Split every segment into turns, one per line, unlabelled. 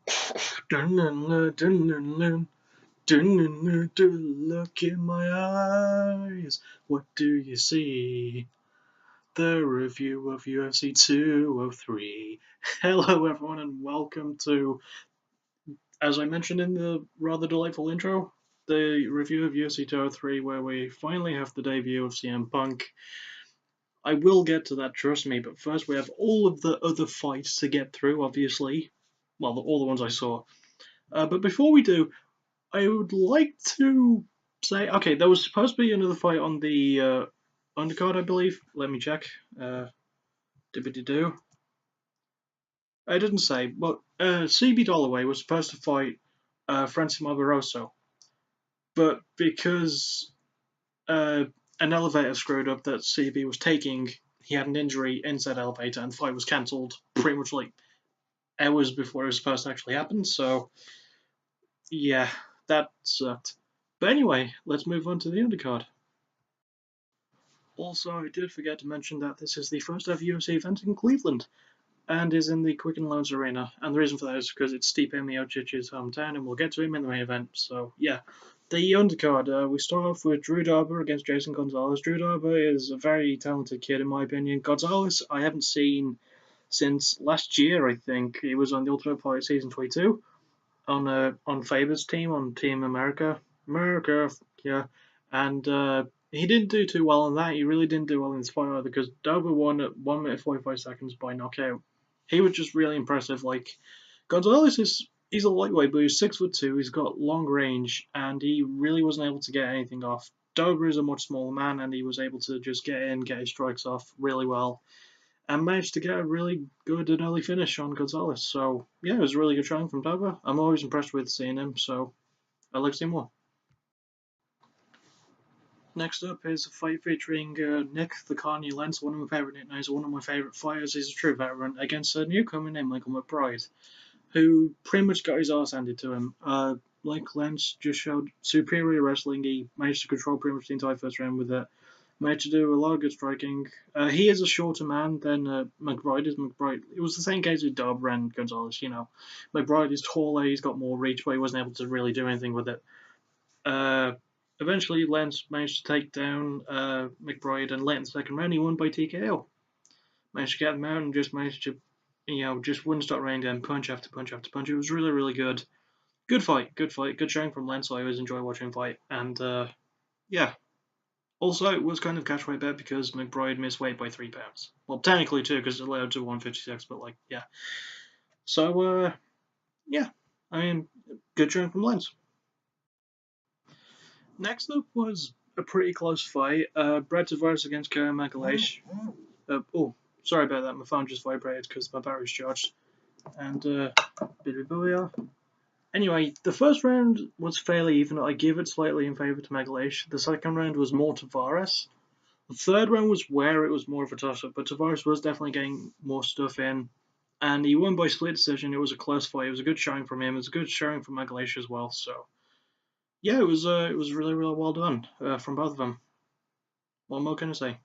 Look in my eyes, what do you see? The review of UFC 203. Hello everyone and welcome to, as I mentioned in the rather delightful intro, the review of UFC 203 where we finally have the debut of CM Punk. I will get to that, trust me, but first we have all of the other fights to get through, obviously. Well, all the ones I saw. But before we do, I would like to say, okay, there was supposed to be another fight on the undercard, I believe. Let me check. Dibbity-doo. I didn't say, but CB Dollaway was supposed to fight Francis Barbarossa, but because an elevator screwed up that CB was taking, he had an injury in said elevator, and the fight was cancelled pretty much like hours before it was supposed to actually happen. So yeah, that sucked. But anyway, let's move on to the undercard. Also, I did forget to mention that this is the first ever UFC event in Cleveland, and is in the Quicken Loans Arena. And the reason for that is because it's Stipe Miocic's hometown, and we'll get to him in the main event. So yeah, the undercard. We start off with Drew Dober against Jason Gonzalez. Drew Dober is a very talented kid, in my opinion. Gonzalez, I haven't seen since last year. I think he was on the Ultimate Fighter season 22 on Faber's team, on Team America, yeah, and he didn't do too well on that. He really didn't do well in this fight either because Dober won at 1 minute 45 seconds by knockout. He was just really impressive. Like Gonzalez he's a lightweight, but he's 6'2". He's got long range, and he really wasn't able to get anything off. Dober is a much smaller man, and he was able to just get in, get his strikes off really well, and managed to get a really good and early finish on Gonzalez. So yeah, it was a really good showing from Dober. I'm always impressed with seeing him, so I'd like to see more. Next up is a fight featuring Nick the Carney Lentz, one of my favourite nicknames, one of my favourite fighters. He's a true veteran against a newcomer named Michael McBride, who pretty much got his ass handed to him. Like Lentz just showed superior wrestling. He managed to control pretty much the entire first round with it. Managed to do a lot of good striking. He is a shorter man than McBride is. McBride, it was the same case with Dober and Gonzalez. McBride is taller. He's got more reach, but he wasn't able to really do anything with it. Uh, Eventually, Lentz managed to take down McBride, and late in the second round, he won by TKO. Managed to get him out and just managed to, just wouldn't stop raining down punch after punch after punch. It was really, really good. Good fight, good showing from Lentz. I always enjoy watching him fight, and yeah. Also, it was kind of catch weight bet because McBride missed weight by 3 pounds. Well, technically 2 because it's allowed to 156, but like, yeah. So, yeah. I mean, good showing from Lentz. Next up was a pretty close fight. Brett Tavares against Karen Magalhaes. Oh, sorry about that. My phone just vibrated because my battery's charged. And, anyway, the first round was fairly even. I give it slightly in favour to Magalhaes. The second round was more Tavares. The third round was where it was more of a toss-up, but Tavares was definitely getting more stuff in. And he won by split decision. It was a close fight. It was a good showing from him. It was a good showing from Magalhaes as well. So, yeah, it was really, really well done from both of them. What more can I say?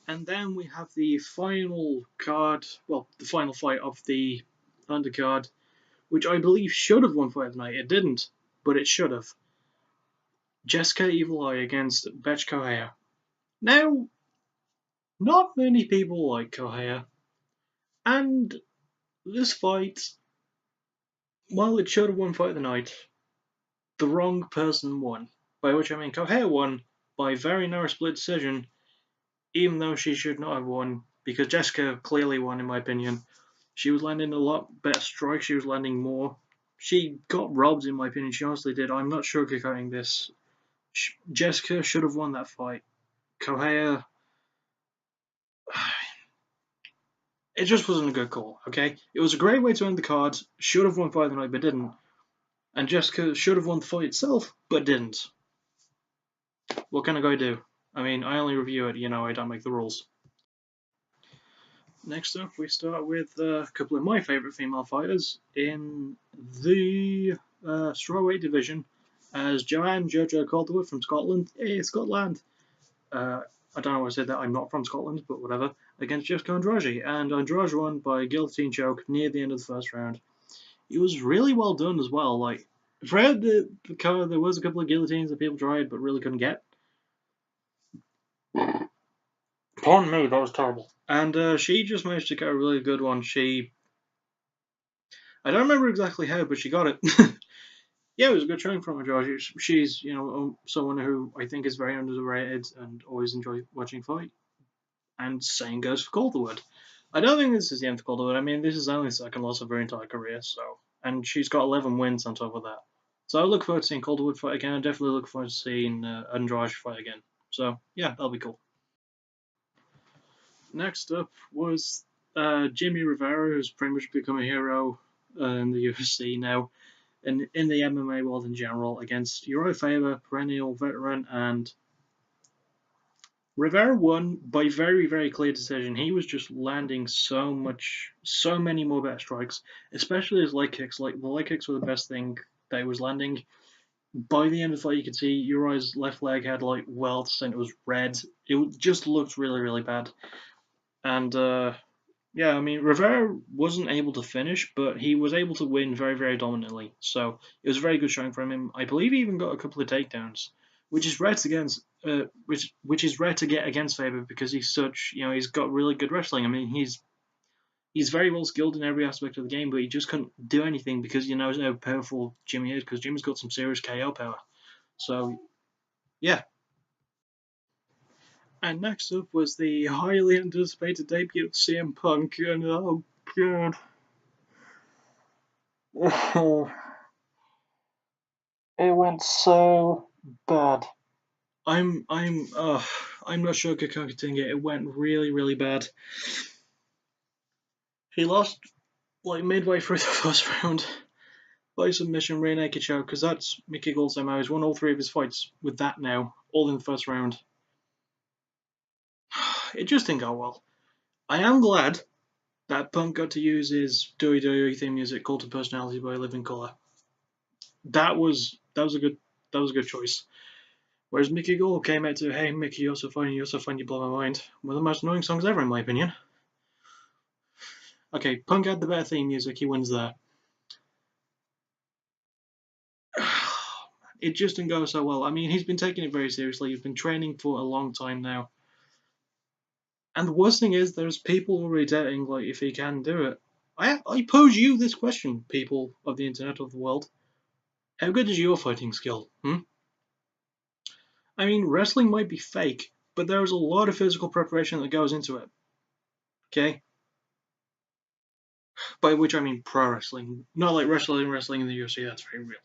And then we have the final card, well, the final fight of the undercard, which I believe should have won Fight of the Night. It didn't, but it should have. Jessica Evil Eye against Betch Correia. Now, not many people like Correia, and this fight, while it should have won Fight of the Night, the wrong person won. By which I mean Correia won by very narrow split decision, even though she should not have won, because Jessica clearly won, in my opinion. She was landing a lot better strikes. She was landing more. She got robbed, in my opinion. She honestly did. I'm not sugarcoating this. Jessica should have won that fight. Correia, it just wasn't a good call, okay? It was a great way to end the card. Should have won Fight of the Night, but didn't. And Jessica should have won the fight itself, but didn't. What can a guy do? I mean, I only review it, I don't make the rules. Next up, we start with a couple of my favourite female fighters in the strawweight division, as Joanne Jojo Calderwood from Scotland, Scotland. I don't know why I said that, I'm not from Scotland, but whatever, against Jessica Andrade. And Andrade won by guillotine choke near the end of the first round. it was really well done as well. Like, Fred, there was a couple of guillotines that people tried but really couldn't get. Pardon me, that was terrible. And she just managed to get a really good one. I don't remember exactly how, but she got it. Yeah, it was a good showing from her, George. She's, someone who I think is very underrated and always enjoy watching fight. And same goes for Calderwood. I don't think this is the end of Calderwood. I mean, this is only the second loss of her entire career, and she's got 11 wins on top of that. So I look forward to seeing Calderwood fight again. I definitely look forward to seeing Andrade fight again. So yeah, that'll be cool. Next up was Jimmy Rivera, who's pretty much become a hero in the UFC now, and in the MMA world in general, against Uriah Faber, perennial veteran, and Rivera won by very, very clear decision. He was just landing so many more better strikes, especially his leg kicks. Like, the leg kicks were the best thing that he was landing. By the end of the fight, you could see Uriah's left leg had like welts and it was red. It just looked really, really bad. And yeah, I mean, Rivera wasn't able to finish, but he was able to win very, very dominantly. So it was a very good showing from him. I believe he even got a couple of takedowns, which is rare to against, which is rare to get against Faber because he's such, he's got really good wrestling. I mean, he's very well skilled in every aspect of the game, but he just couldn't do anything because he knows how powerful Jimmy is. Because Jimmy's got some serious KO power. So yeah. And next up was the highly anticipated debut of CM Punk, and oh god. It went so bad. I'm not sure sugarcoating it. It went really, really bad. He lost like midway through the first round by submission, rear naked choke, because that's Mickey Gall's MO. He's won all three of his fights with that now, all in the first round. It just didn't go well. I am glad that Punk got to use his WWE theme music, "Cult of Personality" by Living Colour. That was a good choice. Whereas Mickey Gall came out to, "Hey Mickey, you're so funny, you blow my mind." One of the most annoying songs ever, in my opinion. Okay, Punk had the better theme music, he wins there. It just didn't go so well. I mean, he's been taking it very seriously. He's been training for a long time now. And the worst thing is, there's people already doubting, like, if he can do it. I pose you this question, people of the internet of the world. How good is your fighting skill? I mean, wrestling might be fake, but there's a lot of physical preparation that goes into it. Okay? By which I mean pro wrestling. Not like wrestling in the UFC, that's very real.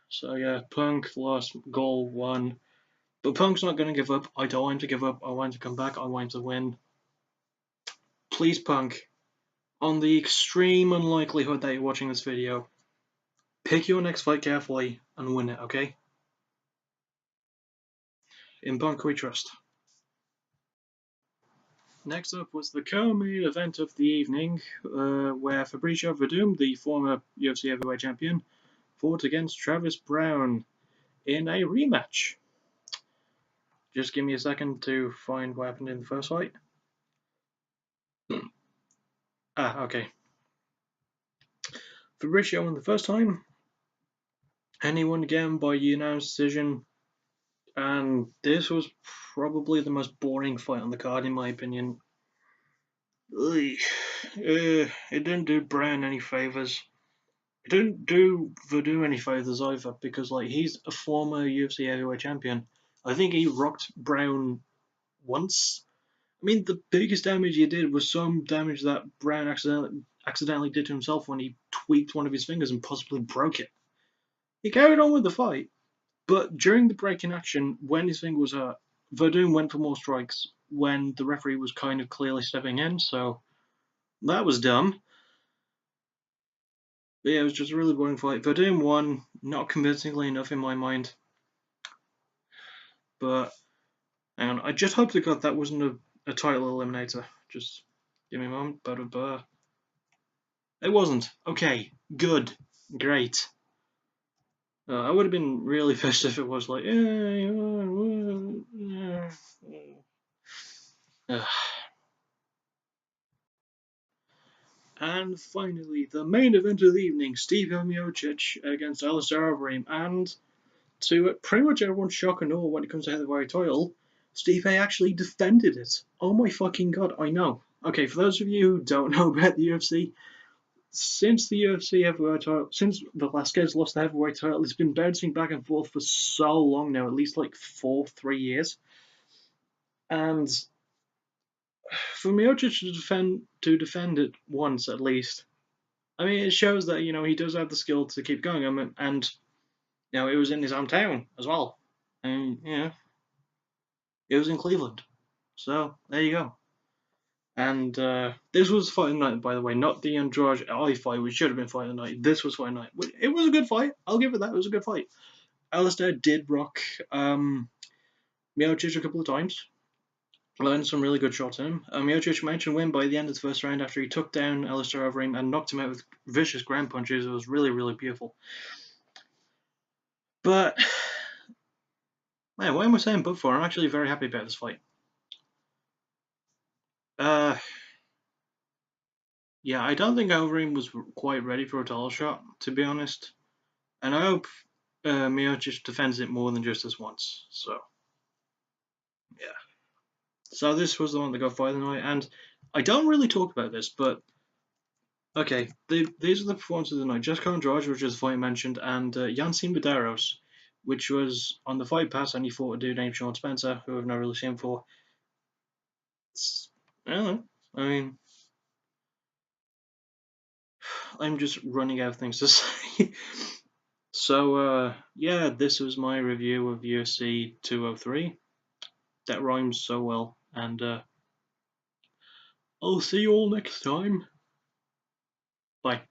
So yeah, Punk lost, Gall won. But Punk's not going to give up. I don't want him to give up. I want him to come back. I want him to win. Please, Punk, on the extreme unlikelihood that you're watching this video, pick your next fight carefully and win it, okay? In Punk we trust. Next up was the co-main event of the evening, where Fabricio Werdum, the former UFC heavyweight champion, fought against Travis Browne in a rematch. Just give me a second to find what happened in the first fight. Okay. Fabricio won the first time, and he won again by unanimous decision. And this was probably the most boring fight on the card, in my opinion. It didn't do Browne any favors. It didn't do Werdum any favors either, because like he's a former UFC heavyweight champion. I think he rocked Browne once. I mean, the biggest damage he did was some damage that Browne accidentally did to himself when he tweaked one of his fingers and possibly broke it. He carried on with the fight, but during the break in action, when his finger was hurt, Werdum went for more strikes when the referee was kind of clearly stepping in, so that was dumb. But yeah, it was just a really boring fight. Werdum won, not convincingly enough in my mind. But hang on, I just hope to God that wasn't a title eliminator. Just give me a moment. It wasn't. Okay, good, great. I would have been really pissed if it was like, And finally, the main event of the evening, Stipe Miocic against Alistair Overeem. And to pretty much everyone's shock and awe when it comes to heavyweight title, Stipe actually defended it. Oh my fucking god, I know. Okay, for those of you who don't know about the UFC, since the UFC heavyweight title, since Velasquez lost the heavyweight title, it's been bouncing back and forth for so long now, at least like 3 years. And for Miocic to defend it once at least, I mean, it shows that he does have the skill to keep going. And it was in his hometown as well, and it was in Cleveland. So there you go. And this was fight night, by the way, not the Andrade Ali fight, which should have been fight night. This was fight night. It was a good fight. I'll give it that. It was a good fight. Alistair did rock Miocic a couple of times. Learned some really good shots in him. Miocic managed to win by the end of the first round after he took down Alistair Overeem and knocked him out with vicious ground punches. It was really, really beautiful. But, man, what am I saying but for? I'm actually very happy about this fight. Yeah, I don't think Overeem was quite ready for a title shot, to be honest. And I hope Miocic defends it more than just this once. So, yeah. So this was the one that got fight of the night, and I don't really talk about this, but okay, these are the performances of the night. Jessica Andrade, which was the fight mentioned, and Yancy Medeiros, which was on the Fight Pass, and he fought a dude named Sean Spencer, who I've not really seen before. I don't know. I mean, I'm just running out of things to say. So, yeah, this was my review of UFC 203. That rhymes so well, and I'll see you all next time. Bye.